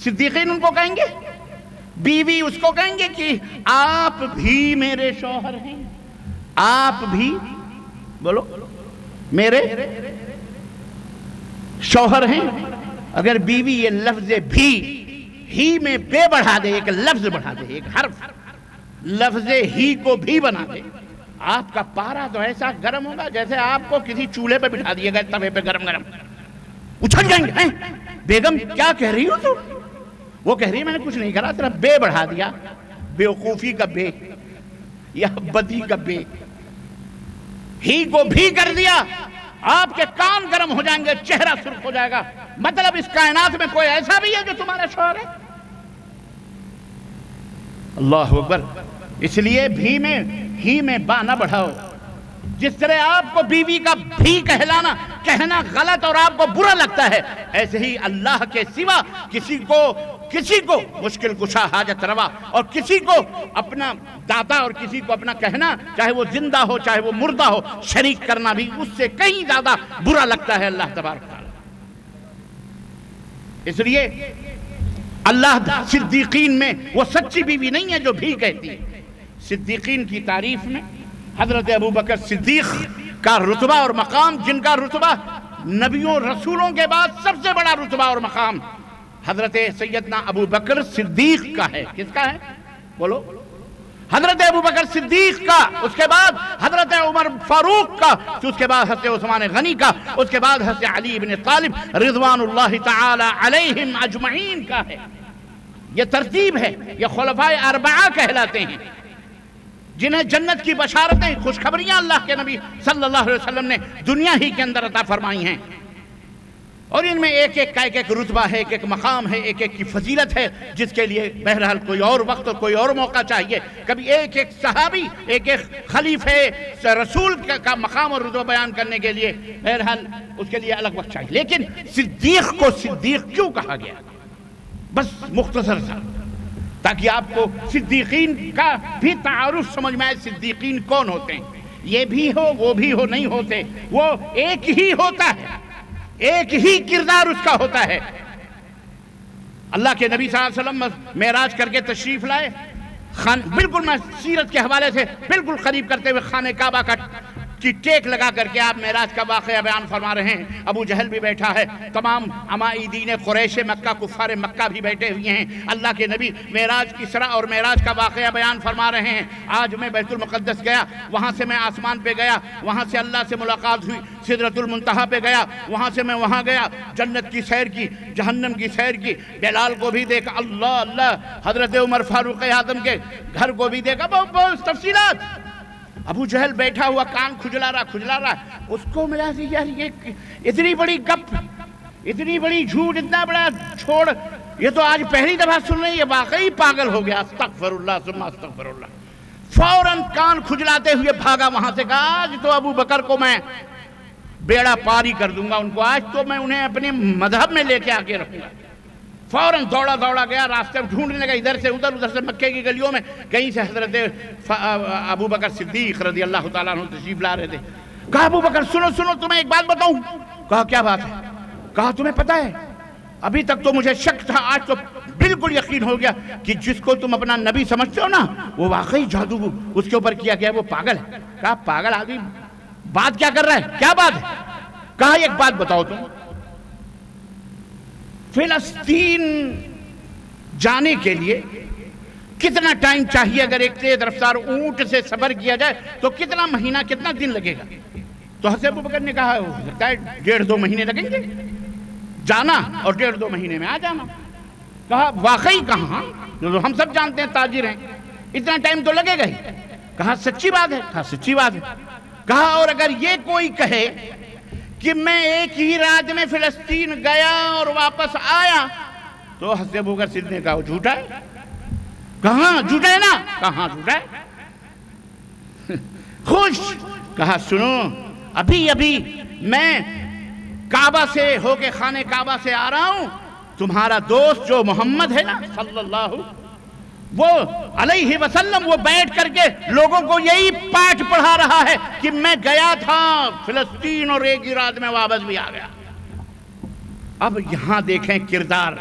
صدیقین ان کو کہیں گے، بیوی اس کو کہیں گے کہ آپ بھی میرے شوہر ہیں، آپ بھی بولو میرے شوہر ہیں۔ اگر بیوی یہ لفظ بھی ہی میں بے بڑھا دے، ایک لفظ بڑھا دے، ایک حرف، لفظ ہی کو بھی بنا دے، آپ کا پارا تو ایسا گرم ہوگا جیسے آپ کو کسی چولہے پہ بٹھا دیا گیا، توے پہ گرم گرم اچھل جائیں گے۔ بیگم کیا کہہ رہی ہو تو؟ وہ کہہ رہی ہے میں نے کچھ نہیں کرا، تیرا بے بڑھا دیا، بیوقوفی کا بے یا بدی کا بے، ہی کو بھی کر دیا، آپ کے کان گرم ہو جائیں گے، چہرہ سرخ ہو جائے گا۔ مطلب اس کائنات میں کوئی ایسا بھی ہے جو تمہارا شوہر ہے؟ اللہ اکبر۔ اس لیے بھی میں ہی میں با نہ بڑھاؤ۔ جس طرح آپ کو بیوی کا بھی کہنا غلط اور آپ کو برا لگتا ہے، ایسے ہی اللہ کے سوا کسی کو مشکل کشا، حاجت روا، اور کسی کو اپنا داتا اور کسی کو اپنا کہنا، چاہے وہ زندہ ہو چاہے وہ مردہ ہو، شریک کرنا بھی اس سے کہیں زیادہ برا لگتا ہے اللہ تبارک تعالیٰ۔ اس لیے اللہ صدیقین میں وہ سچی بیوی نہیں ہے جو بھی کہتی ہے۔ صدیقین کی تعریف میں حضرت ابوبکر صدیق کا رتبہ اور مقام، جن کا رتبہ نبیوں رسولوں کے بعد سب سے بڑا رتبہ اور مقام حضرت سیدنا ابوبکر صدیق کا ہے۔ کس کا ہے بولو؟ حضرت ابوبکر صدیق کا، اس کے بعد حضرت عمر فاروق کا، اس کے بعد حضرت عثمان غنی کا، اس کے بعد حضرت علی بن طالب رضوان اللہ تعالی علیہم اجمعین کا ہے۔ یہ ترتیب ہے، یہ خلفائے اربعہ کہلاتے ہیں، جنہیں جنت کی بشارتیں، خوشخبریاں اللہ کے نبی صلی اللہ علیہ وسلم نے دنیا ہی کے اندر عطا فرمائی ہیں، اور ان میں ایک ایک کا ایک ایک رتبہ ہے، ایک ایک مقام ہے، ایک ایک کی فضیلت ہے، جس کے لیے بہرحال کوئی اور وقت اور کوئی اور موقع چاہیے۔ کبھی ایک ایک صحابی، ایک ایک خلیفہ رسول کا مقام اور رتبہ بیان کرنے کے لیے بہرحال اس کے لیے الگ وقت چاہیے۔ لیکن صدیق کو صدیق کیوں کہا گیا؟ بس مختصر سا، تاکہ آپ کو صدیقین کا بھی تعارف سمجھ میں آئے۔ صدیقین کون ہوتے ہیں؟ یہ بھی ہو وہ بھی ہو نہیں ہوتے، وہ ایک ہی ہوتا ہے، ایک ہی کردار اس کا ہوتا ہے۔ اللہ کے نبی صلی اللہ علیہ وسلم معراج کر کے تشریف لائے، بالکل میں سیرت کے حوالے سے بالکل قریب کرتے ہوئے خانہ کعبہ کی ٹیک لگا کر کے آپ معراج کا واقعہ بیان فرما رہے ہیں۔ ابو جہل بھی بیٹھا ہے، تمام عمائدین قریش مکہ، کفار مکہ بھی بیٹھے ہوئے ہیں۔ اللہ کے نبی معراج کی اسراء اور معراج کا واقعہ بیان فرما رہے ہیں۔ آج میں بیت المقدس گیا، وہاں سے میں آسمان پہ گیا، وہاں سے اللہ سے ملاقات ہوئی، سدرۃ المنتہا پہ گیا، وہاں سے میں وہاں گیا، جنت کی سیر کی، جہنم کی سیر کی، بلال کو بھی دیکھا، اللہ اللہ، حضرت عمر فاروق اعظم کے گھر کو بھی دیکھا، بہت تفصیلات۔ ابو جہل بیٹھا ہوا کان کھجلا رہا، اس کو ملا سی یار یہ اتنی بڑی گپ، اتنی بڑی جھوٹ، اتنا بڑا چھوڑ، یہ تو آج پہلی دفعہ سن رہے ہیں، یہ واقعی پاگل ہو گیا۔ استغفر اللہ ثم استغفر اللہ۔ فوراً کان کھجلاتے ہوئے بھاگا وہاں سے، کہا آج تو ابو بکر کو میں بیڑا پاری کر دوں گا، ان کو آج تو میں انہیں اپنے مذہب میں لے کے آ کے رکھوں گا۔ فوراً دوڑا گیا، راستے میں ڈھونڈنے لگا، ادھر سے مکے کی گلیوں میں، کہیں سے حضرت ابو بکر صدیق رضی اللہ تعالیٰ عنہ تشریف لا رہے تھے۔ کہا ابو بکر سنو تمہیں ایک بات بتاؤں۔ کہا کیا بات ہے؟ کہا تمہیں پتہ ہے ابھی تک تو مجھے شک تھا، آج تو بالکل یقین ہو گیا کہ جس کو تم اپنا نبی سمجھتے ہو نا، وہ واقعی جادو اس کے اوپر کیا گیا، وہ پاگل ہے۔ کہا پاگل آدمی بات کیا کر رہا ہے، کیا بات ہے؟ کہا ایک بات بتاؤ تم، فلسطین جانے کے لیے کتنا ٹائم چاہیے؟ اگر ایک تیز رفتار اونٹ سے سفر کیا جائے تو کتنا مہینہ کتنا دن لگے گا؟ تو حضرت ابوبکر نے کہا ہو سکتا ہے 1.5-2 مہینے لگیں گے جانا اور 1.5-2 مہینے میں آ جانا۔ کہا واقعی؟ کہاں، ہم سب جانتے ہیں تاجر ہیں، اتنا ٹائم تو لگے گا ہی۔ کہا سچی بات ہے؟ کہا سچی بات ہے۔ کہا اور اگر یہ کوئی کہے کہ میں ایک ہی رات میں فلسطین گیا اور واپس آیا، تو حضرت ابوبکر صدیق نے کہا وہ جھوٹا ہے۔ کہاں جھوٹا ہے نا؟ کہاں جھوٹا ہے؟ خوش۔ کہا سنو، ابھی میں کعبہ سے ہو کے خانہ کعبہ سے آ رہا ہوں، تمہارا دوست جو محمد ہے نا صلی اللہ علیہ وسلم، وہ بیٹھ کر کے لوگوں کو یہی پاٹ پڑھا رہا ہے کہ میں گیا تھا فلسطین اور ایک ہی رات میں واپس بھی آ گیا۔ اب یہاں دیکھیں کردار،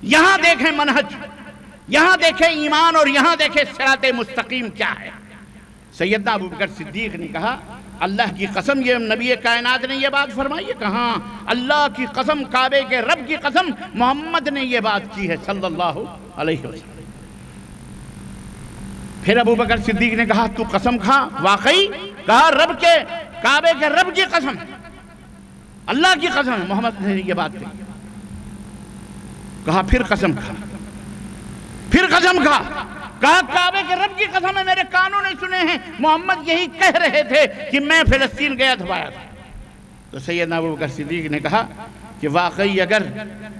یہاں دیکھیں منہج، یہاں دیکھیں ایمان، اور یہاں دیکھیں صراط مستقیم کیا ہے۔ سیدنا ابوبکر صدیق نے کہا اللہ کی قسم، یہ نبی کائنات نے یہ بات فرمائی ہے؟ کہاں، اللہ کی قسم، کعبے کے رب کی قسم، محمد نے یہ بات کی ہے صلی اللہ علیہ وسلم۔ پھر ابوبکر صدیق نے کہا تو قسم کھا، واقعی؟ کہا رب کے، کعبے کے رب کی قسم، اللہ کی قسم محمد نے یہ بات کہی۔ کہا پھر قسم کھا، پھر قسم کھا۔ کہا کعبے کے رب کی قسم ہے، میرے کانوں نے سنے ہیں محمد یہی کہہ رہے تھے کہ میں فلسطین گیا تھا۔ تو سیدنا ابوبکر صدیق نے کہا کہ واقعی اگر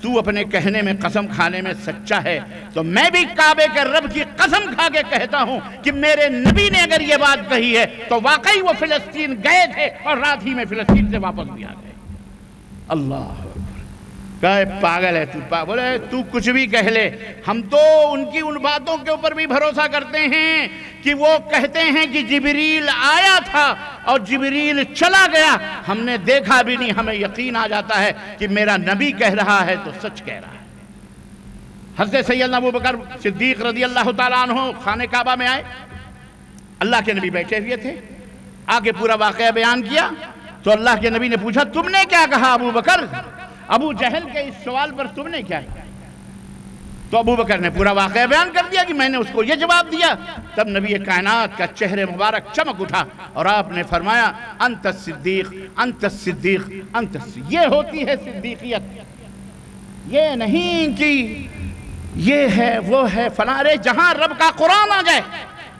تو اپنے کہنے میں، قسم کھانے میں سچا ہے تو میں بھی کعبے کے رب کی قسم کھا کے کہتا ہوں کہ میرے نبی نے اگر یہ بات کہی ہے تو واقعی وہ فلسطین گئے تھے اور رات ہی میں فلسطین سے واپس بھی آ گئے۔ اللہ کہے پاگل ہے تو، بولے تو کچھ بھی کہہ لے، ہم تو ان کی ان باتوں کے اوپر بھی بھروسہ کرتے ہیں کہ وہ کہتے ہیں کہ جبریل آیا تھا اور جبریل چلا گیا، ہم نے دیکھا بھی نہیں، ہمیں یقین آ جاتا ہے کہ میرا نبی کہہ رہا ہے تو سچ کہہ رہا ہے۔ حضرت سیدنا ابوبکر صدیق رضی اللہ تعالیٰ عنہ خانہ کعبہ میں آئے، اللہ کے نبی بیٹھے ہوئے تھے، آگے پورا واقعہ بیان کیا تو اللہ کے نبی نے پوچھا تم نے کیا کہا ابوبکر؟ ابو جہل کے اس سوال پر تم نے کیا کہا؟ تو ابوبکر نے پورا واقعہ بیان کر دیا کہ میں نے اس کو یہ جواب دیا۔ تب نبی کائنات کا چہرے مبارک چمک اٹھا اور آپ نے فرمایا انت الصدیق، انت الصدیق، انت الصدیق۔ یہ ہوتی ہے صدیقیت، یہ نہیں کہ یہ ہے وہ ہے فلاں۔ جہاں رب کا قرآن آ جائے،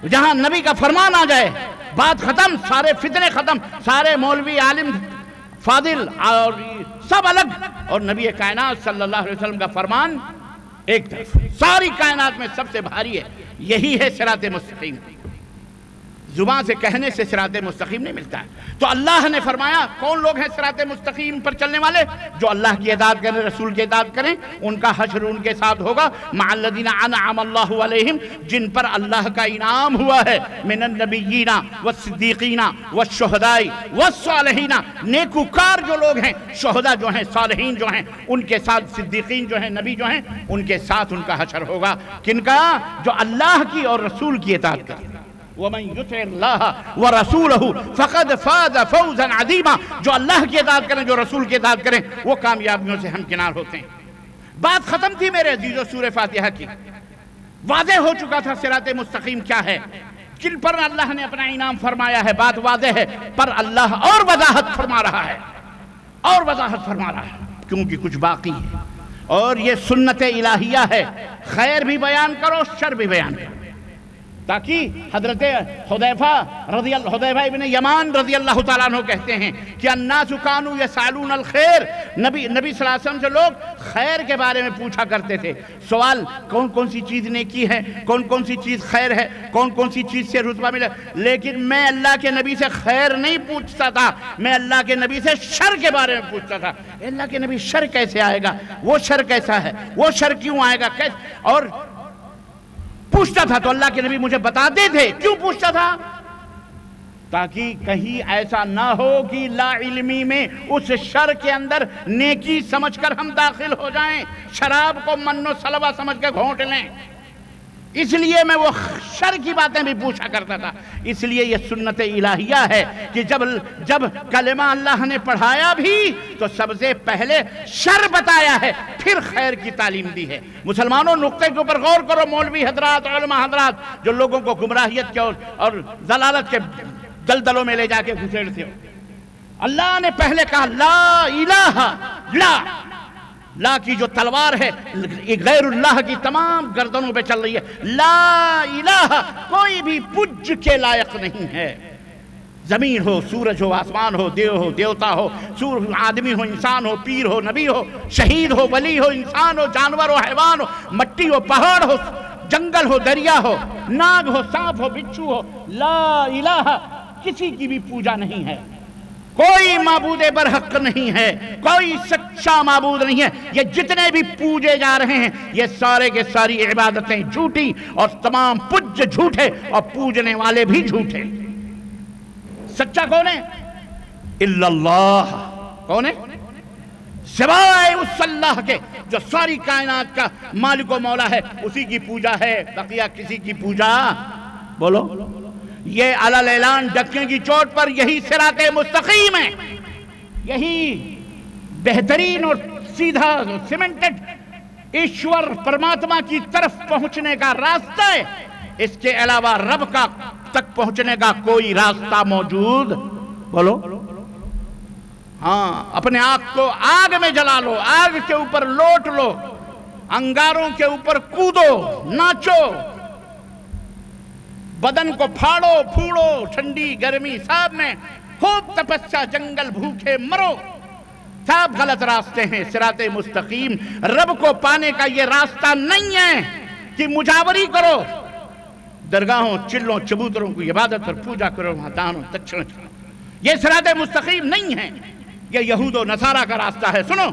جہاں نبی کا فرمان آ جائے، بات ختم، سارے فتنے ختم، سارے مولوی عالم فاضل اور سب الگ، اور نبی کائنات صلی اللہ علیہ وسلم کا فرمان ایک طرف۔ ساری کائنات میں سب سے بھاری ہے، یہی ہے صراط مستقیم۔ زبان سے کہنے سے صراط مستقیم نہیں ملتا ہے۔ تو اللہ نے فرمایا کون لوگ ہیں صراط مستقیم پر چلنے والے؟ جو اللہ کی اطاعت کریں، رسول کی اطاعت کریں، ان کا حشر ان کے ساتھ ہوگا مع الذین انعم اللہ علیہم، جن پر اللہ کا انعام ہوا ہے، من النبیین والصدیقین والشہداء والصالحین، نیکوکار جو لوگ ہیں، شہداء جو ہیں، صالحین جو ہیں، ان کے ساتھ صدیقین جو ہیں، نبی جو ہیں، ان کے ساتھ ان کا حشر ہوگا۔ کن کا؟ جو اللہ کی اور رسول کی اطاعت کریں۔ وَمَن يُطِعِ اللَّهَ وَرَسُولَهُ فَقَدْ فَازَ فَوْزًا عَظِيمًا، جو اللہ کی اطاعت کریں، جو رسول کی اطاعت کریں، وہ کامیابیوں سے ہمکنار ہوتے ہیں۔ بات ختم تھی میرے عزیزو سورہ فاتحہ کی، واضح ہو چکا تھا صراط مستقیم کیا ہے، کن پر اللہ نے اپنا انعام فرمایا ہے، بات واضح ہے، پر اللہ اور وضاحت فرما رہا ہے، اور وضاحت فرما رہا ہے، کیونکہ کچھ باقی ہے، اور یہ سنت الہیہ ہے، خیر بھی بیان کرو، شر بھی بیان کرو، تاکہ حضرت حذیفہ ابن یمان رضی اللہ تعالیٰ عنہ کہتے ہیں کہ الناس کانوا یسألون الخیر، نبی صلی اللہ علیہ وسلم سے لوگ خیر کے بارے میں پوچھا کرتے تھے، سوال کون کون سی چیز نیکی ہے، کون کون سی چیز خیر ہے، کون کون سی چیز سے رتبہ ملے، لیکن میں اللہ کے نبی سے خیر نہیں پوچھتا تھا، میں اللہ کے نبی سے شر کے بارے میں پوچھتا تھا۔ اللہ کے نبی شر کیسے آئے گا، وہ شر کیسا ہے، وہ شر کیوں آئے گا، اور پوچھتا تھا تو اللہ کے نبی مجھے بتاتے تھے کیوں پوچھتا تھا، تاکہ کہیں ایسا نہ ہو کہ لا علمی میں اس شر کے اندر نیکی سمجھ کر ہم داخل ہو جائیں، شراب کو من و سلوہ سمجھ کے گھونٹ لیں۔ اس لیے میں وہ شر کی باتیں بھی پوچھا کرتا تھا۔ اس لیے یہ سنت الہیہ ہے کہ جب کلمہ اللہ نے پڑھایا بھی تو سب سے پہلے شر بتایا ہے، پھر خیر کی تعلیم دی ہے۔ مسلمانوں نقطے کے اوپر غور کرو، مولوی حضرات، علماء حضرات جو لوگوں کو گمراہیت کے اور ضلالت کے دلدلوں میں لے جا کے گھسیڑتے ہو، اللہ نے پہلے کہا لا الہ، لا کی جو تلوار ہے غیر اللہ کی تمام گردنوں پہ چل رہی ہے، لا الہ، کوئی بھی پج کے لائق نہیں ہے، زمین ہو، سورج ہو، آسمان ہو، دیو ہو، دیوتا ہو، آدمی ہو، انسان ہو، پیر ہو، نبی ہو، شہید ہو، ولی ہو، انسان ہو، جانور ہو، حیوان ہو، مٹی ہو، پہاڑ ہو، جنگل ہو، دریا ہو، ناگ ہو، سانپ ہو، بچھو ہو، لا الہ، کسی کی بھی پوجا نہیں ہے، کوئی معبود برحق نہیں ہے، کوئی سچا معبود نہیں ہے۔ یہ جتنے بھی پوجے جا رہے ہیں یہ سارے کے ساری عبادتیں جھوٹی اور تمام پج جھوٹے اور پوجنے والے بھی جھوٹے۔ سچا کون ہے؟ الا اللہ، کون ہے؟ سوائے اس اللہ کے جو ساری کائنات کا مالک و مولا ہے، اسی کی پوجا ہے، بقیہ کسی کی پوجا بولو۔ یہ علل اعلان ڈکے کی چوٹ پر یہی صراط مستقیم ہے، یہی بہترین اور سیدھا سیمنٹڈ ایشور پرماتما کی طرف پہنچنے کا راستہ ہے۔ اس کے علاوہ رب کا تک پہنچنے کا کوئی راستہ موجود بولو۔ ہاں، اپنے آگ کو آگ میں جلا لو، آگ کے اوپر لوٹ لو، انگاروں کے اوپر کودو، ناچو، بدن کو پھاڑو پھوڑو، ٹھنڈی گرمی سب میں خوب تپسیا، جنگل بھوکے مرو، سب غلط راستے ہیں۔ صراط مستقیم رب کو پانے کا یہ راستہ نہیں ہے کہ مجاوری کرو، درگاہوں چلوں چبوتروں کو عبادت اور پوجا کرو، وہاں دانوں دکشنہ چلو، یہ صراط مستقیم نہیں ہے، یہ یہود و نصارہ کا راستہ ہے۔ سنو،